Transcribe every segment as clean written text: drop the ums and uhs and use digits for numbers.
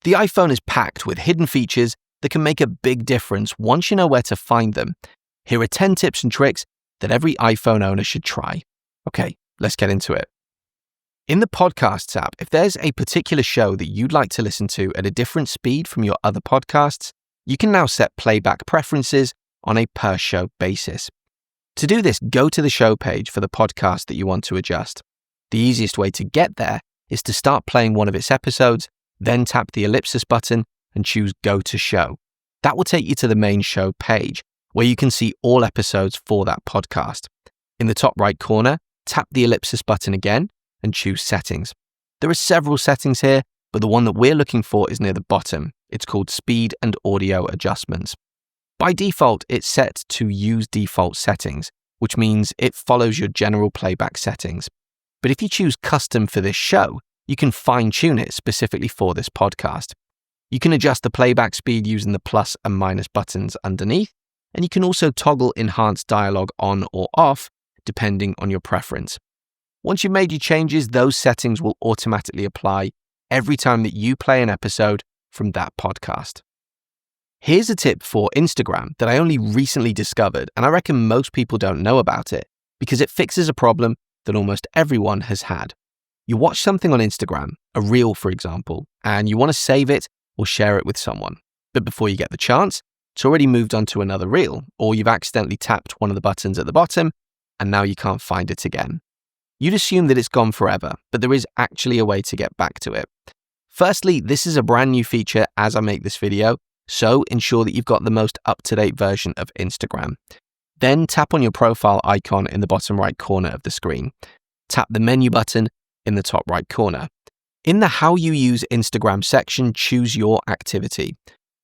The iPhone is packed with hidden features that can make a big difference once you know where to find them. Here are 10 tips and tricks that every iPhone owner should try. Okay, let's get into it. In the Podcasts app, if there's a particular show that you'd like to listen to at a different speed from your other podcasts, you can now set playback preferences on a per-show basis. To do this, go to the show page for the podcast that you want to adjust. The easiest way to get there is to start playing one of its episodes, then tap the ellipsis button and choose Go to Show. That will take you to the main show page, where you can see all episodes for that podcast. In the top right corner, tap the ellipsis button again and choose Settings. There are several settings here, but the one that we're looking for is near the bottom. It's called Speed and Audio Adjustments. By default, it's set to Use Default Settings, which means it follows your general playback settings. But if you choose Custom for this show, you can fine-tune it specifically for this podcast. You can adjust the playback speed using the plus and minus buttons underneath, and you can also toggle Enhanced Dialogue on or off, depending on your preference. Once you've made your changes, those settings will automatically apply every time that you play an episode from that podcast. Here's a tip for Instagram that I only recently discovered, and I reckon most people don't know about it because it fixes a problem that almost everyone has had. You watch something on Instagram, a reel for example, and you want to save it or share it with someone. But before you get the chance, it's already moved on to another reel, or you've accidentally tapped one of the buttons at the bottom and now you can't find it again. You'd assume that it's gone forever, but there is actually a way to get back to it. Firstly, this is a brand new feature as I make this video, so ensure that you've got the most up-to-date version of Instagram. Then tap on your profile icon in the bottom right corner of the screen. Tap the menu button in the top right corner. In the How You Use Instagram section, choose your activity.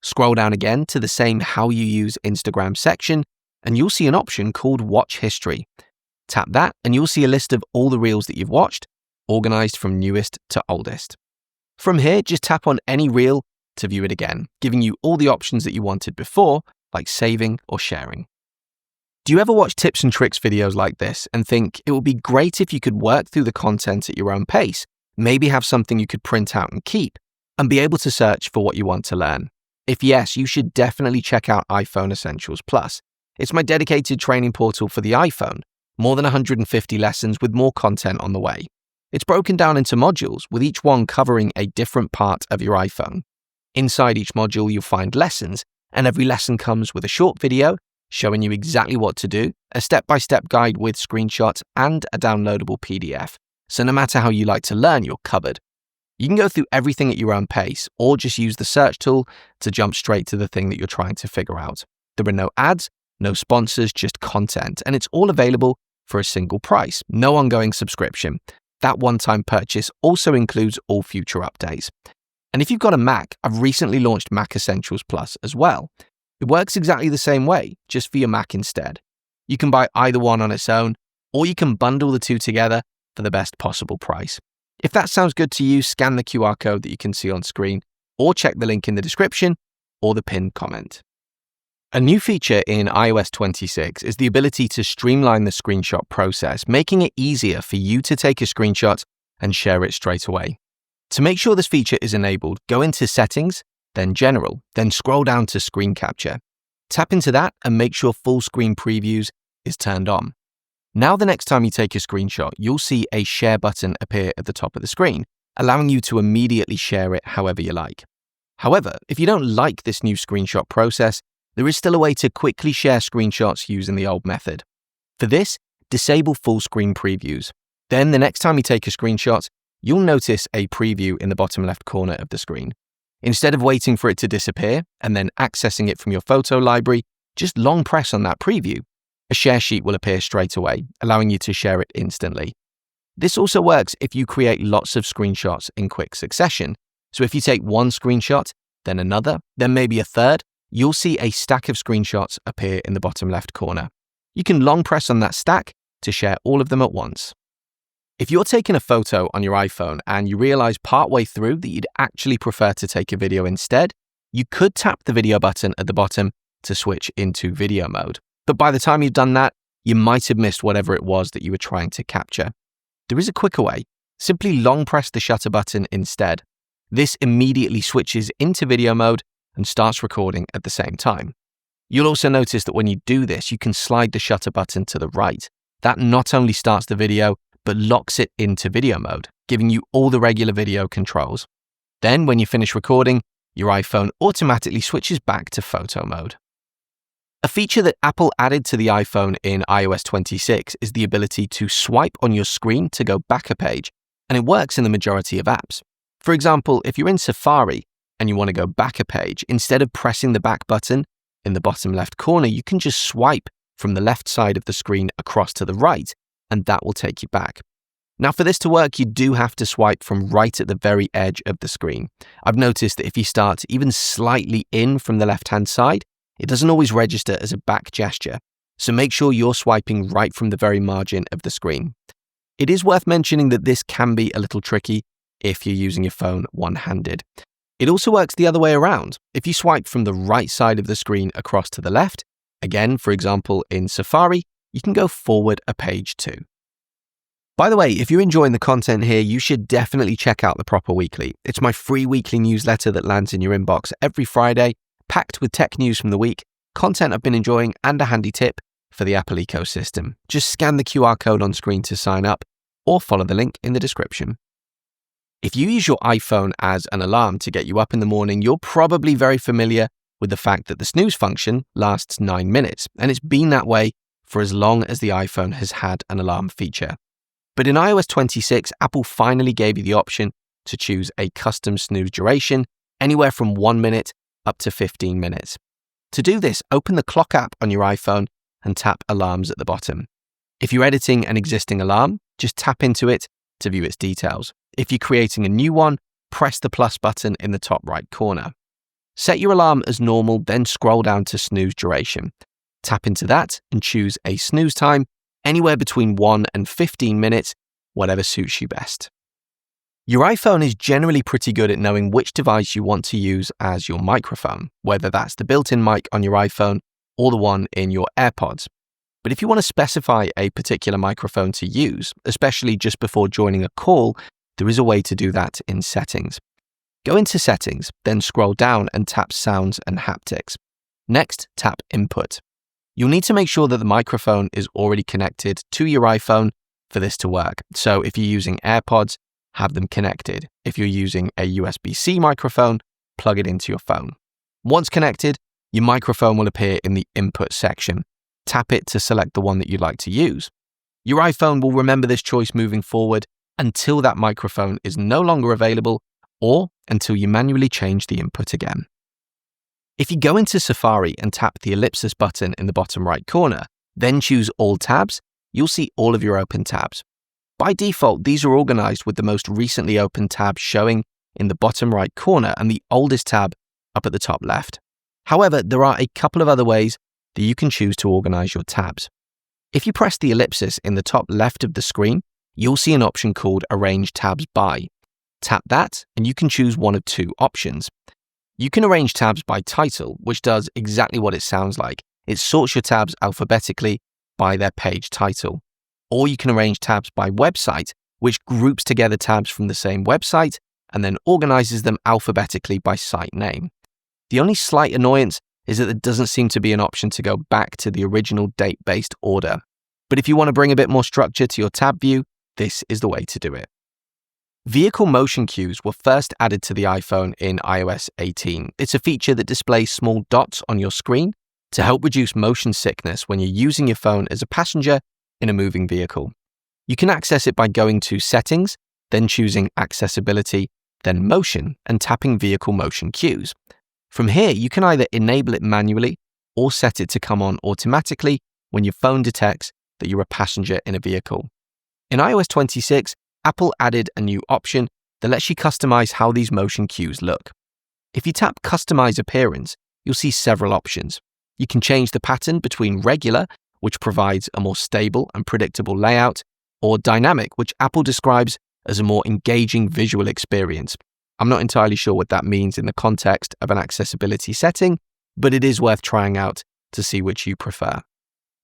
Scroll down again to the same How You Use Instagram section, and you'll see an option called Watch History. Tap that, and you'll see a list of all the reels that you've watched, organized from newest to oldest. From here, just tap on any reel to view it again, giving you all the options that you wanted before, like saving or sharing. Do you ever watch tips and tricks videos like this and think it would be great if you could work through the content at your own pace, maybe have something you could print out and keep, and be able to search for what you want to learn? If yes, you should definitely check out iPhone Essentials Plus. It's my dedicated training portal for the iPhone, more than 150 lessons with more content on the way. It's broken down into modules, with each one covering a different part of your iPhone. Inside each module, you'll find lessons, and every lesson comes with a short video showing you exactly what to do, a step-by-step guide with screenshots, and a downloadable PDF. So no matter how you like to learn, you're covered. You can go through everything at your own pace, or just use the search tool to jump straight to the thing that you're trying to figure out. There are no ads, no sponsors, just content, and it's all available for a single price, no ongoing subscription. That one-time purchase also includes all future updates. And if you've got a Mac, I've recently launched Mac Essentials Plus as well. It works exactly the same way, just for your Mac instead. You can buy either one on its own, or you can bundle the two together for the best possible price. If that sounds good to you, scan the QR code that you can see on screen, or check the link in the description or the pinned comment. A new feature in iOS 26 is the ability to streamline the screenshot process, making it easier for you to take a screenshot and share it straight away. To make sure this feature is enabled, go into Settings, then General, then scroll down to Screen Capture. Tap into that and make sure Full Screen Previews is turned on. Now the next time you take a screenshot, you'll see a Share button appear at the top of the screen, allowing you to immediately share it however you like. However, if you don't like this new screenshot process, there is still a way to quickly share screenshots using the old method. For this, disable Full Screen Previews. Then the next time you take a screenshot, you'll notice a preview in the bottom left corner of the screen. Instead of waiting for it to disappear and then accessing it from your photo library, just long press on that preview. A share sheet will appear straight away, allowing you to share it instantly. This also works if you create lots of screenshots in quick succession. So if you take one screenshot, then another, then maybe a third, you'll see a stack of screenshots appear in the bottom left corner. You can long press on that stack to share all of them at once. If you're taking a photo on your iPhone and you realize partway through that you'd actually prefer to take a video instead, you could tap the video button at the bottom to switch into video mode. But by the time you've done that, you might have missed whatever it was that you were trying to capture. There is a quicker way. Simply long press the shutter button instead. This immediately switches into video mode and starts recording at the same time. You'll also notice that when you do this, you can slide the shutter button to the right. That not only starts the video, but locks it into video mode, giving you all the regular video controls. Then, when you finish recording, your iPhone automatically switches back to photo mode. A feature that Apple added to the iPhone in iOS 26 is the ability to swipe on your screen to go back a page, and it works in the majority of apps. For example, if you're in Safari and you want to go back a page, instead of pressing the back button in the bottom left corner, you can just swipe from the left side of the screen across to the right, and that will take you back. Now, for this to work, you do have to swipe from right at the very edge of the screen. I've noticed that if you start even slightly in from the left-hand side, it doesn't always register as a back gesture, so make sure you're swiping right from the very margin of the screen. It is worth mentioning that this can be a little tricky if you're using your phone one-handed. It also works the other way around. If you swipe from the right side of the screen across to the left, again, for example, in Safari, you can go forward a page too. By the way, if you're enjoying the content here, you should definitely check out the Proper Weekly. It's my free weekly newsletter that lands in your inbox every Friday, packed with tech news from the week, content I've been enjoying, and a handy tip for the Apple ecosystem. Just scan the QR code on screen to sign up, or follow the link in the description. If you use your iPhone as an alarm to get you up in the morning, you're probably very familiar with the fact that the snooze function lasts 9 minutes, and it's been that way for as long as the iPhone has had an alarm feature. But in iOS 26, Apple finally gave you the option to choose a custom snooze duration, anywhere from 1 minute up to 15 minutes. To do this, open the clock app on your iPhone and tap Alarms at the bottom. If you're editing an existing alarm, just tap into it to view its details. If you're creating a new one, press the plus button in the top right corner. Set your alarm as normal, then scroll down to snooze duration. Tap into that and choose a snooze time, anywhere between 1 and 15 minutes, whatever suits you best. Your iPhone is generally pretty good at knowing which device you want to use as your microphone, whether that's the built-in mic on your iPhone or the one in your AirPods. But if you want to specify a particular microphone to use, especially just before joining a call, there is a way to do that in Settings. Go into Settings, then scroll down and tap Sounds and Haptics. Next, tap Input. You'll need to make sure that the microphone is already connected to your iPhone for this to work. So if you're using AirPods, have them connected. If you're using a USB-C microphone, plug it into your phone. Once connected, your microphone will appear in the Input section. Tap it to select the one that you'd like to use. Your iPhone will remember this choice moving forward until that microphone is no longer available or until you manually change the input again. If you go into Safari and tap the ellipsis button in the bottom right corner, then choose All Tabs, you'll see all of your open tabs. By default, these are organized with the most recently opened tab showing in the bottom right corner and the oldest tab up at the top left. However, there are a couple of other ways that you can choose to organize your tabs. If you press the ellipsis in the top left of the screen, you'll see an option called Arrange Tabs By. Tap that and you can choose one of two options. You can arrange tabs by title, which does exactly what it sounds like. It sorts your tabs alphabetically by their page title. Or you can arrange tabs by website, which groups together tabs from the same website and then organizes them alphabetically by site name. The only slight annoyance is that there doesn't seem to be an option to go back to the original date-based order. But if you want to bring a bit more structure to your tab view, this is the way to do it. Vehicle motion cues were first added to the iPhone in iOS 18. It's a feature that displays small dots on your screen to help reduce motion sickness when you're using your phone as a passenger in a moving vehicle. You can access it by going to Settings, then choosing Accessibility, then Motion, and tapping Vehicle Motion Cues. From here, you can either enable it manually or set it to come on automatically when your phone detects that you're a passenger in a vehicle. In iOS 26, Apple added a new option that lets you customize how these motion cues look. If you tap Customize Appearance, you'll see several options. You can change the pattern between regular, which provides a more stable and predictable layout, or dynamic, which Apple describes as a more engaging visual experience. I'm not entirely sure what that means in the context of an accessibility setting, but it is worth trying out to see which you prefer.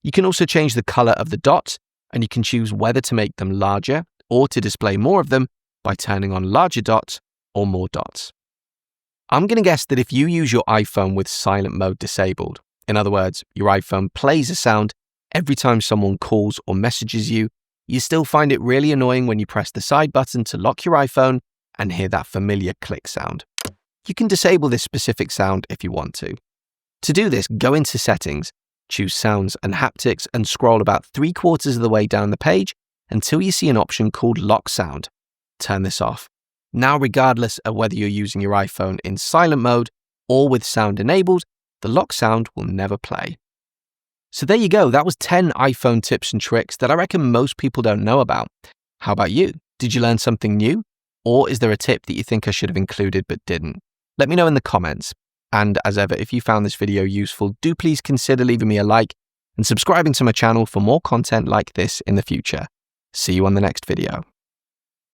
You can also change the color of the dots, and you can choose whether to make them larger or to display more of them by turning on larger dots or more dots. I'm going to guess that if you use your iPhone with silent mode disabled, in other words, your iPhone plays a sound every time someone calls or messages you, you still find it really annoying when you press the side button to lock your iPhone and hear that familiar click sound. You can disable this specific sound if you want to. To do this, go into Settings, choose Sounds and Haptics, and scroll about 3/4 of the way down the page until you see an option called Lock Sound. Turn this off. Now, regardless of whether you're using your iPhone in silent mode or with sound enabled, the lock sound will never play. So there you go, that was 10 iPhone tips and tricks that I reckon most people don't know about. How about you? Did you learn something new? Or is there a tip that you think I should have included but didn't? Let me know in the comments. And as ever, if you found this video useful, do please consider leaving me a like and subscribing to my channel for more content like this in the future. See you on the next video.